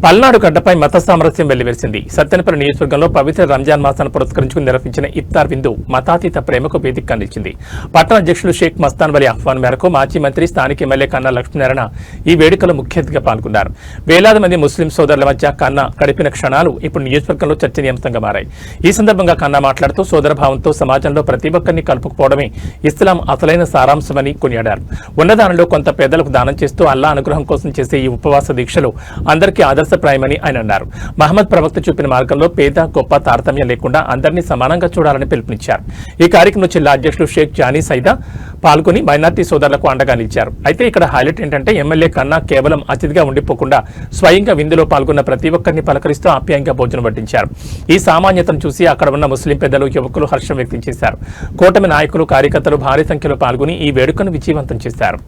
పల్నాడు గడ్డపై మత సామరస్యం వెల్లివిరిసింది. సత్తెనపల్లి నియోజకవర్గంలో పవిత్ర రంజాన్ మాసాన్ని పురస్కరించుకుని నిర్వహించిన ఇఫ్తార్ విందు మతాతీత ప్రేమకు వేదికగా నిలిచింది. పట్టణ అధ్యక్షులు షేక్ మస్తాన్ వలి ఆహ్వానం మేరకు మాజీ మంత్రి స్థానిక ఎమ్మెల్యే కన్నా లక్ష్మీనారాయణ ఈ వేడుకలో ముఖ్య అతిథిగా పాల్గొన్నారు. వేలాది మంది ముస్లిం సోదరుల మధ్య కన్నా గడిపిన క్షణాలు ఇప్పుడు నియోజకవర్గంలో చర్చనీయాంశంగా మారాయి. ఈ సందర్భంగా కన్నా మాట్లాడుతూ సోదరభావంతో సమాజంలో ప్రతి ఒక్కరిని కలుపుకుపోవడమే ఇస్లాం అసలైన సారాంశమని కొనియాడారు. ఉన్నదానిలో కొంత పేదలకు దానం చేస్తూ అల్లా అనుగ్రహం కోసం చేసే ఈ ఉపవాస దీక్షలు అందరికీ ఆదర్శప్రాయమని ఆయన అన్నారు. మహమ్మద్ ప్రవక్త చూపిన మార్గంలో పేద గొప్ప తారతమ్యం లేకుండా అందరినీ సమానంగా చూడాలని పిలుపునిచ్చారు. ఈ కార్యక్రమంలో జిల్లా అధ్యక్షులు షేక్ జానీ సైదా పాల్గొని మైనార్టీ సోదరులకు అండగా నిలిచారు. అయితే ఇక్కడ హైలైట్ ఏంటంటే ఎమ్మెల్యే కన్నా కేవలం అతిథిగా ఉండిపోకుండా స్వయంగా విందులో పాల్గొన్న ప్రతి ఒక్కరిని పలకరిస్తూ ఆప్యాయంగా భోజనం వడ్డించారు. ఈ సామాన్యతను చూసి అక్కడ ఉన్న ముస్లిం పెద్దలు యువకులు హర్షం వ్యక్తం చేశారు. కూటమి నాయకులు కార్యకర్తలు భారీ సంఖ్యలో పాల్గొని ఈ వేడుకను విజయవంతం చేశారు.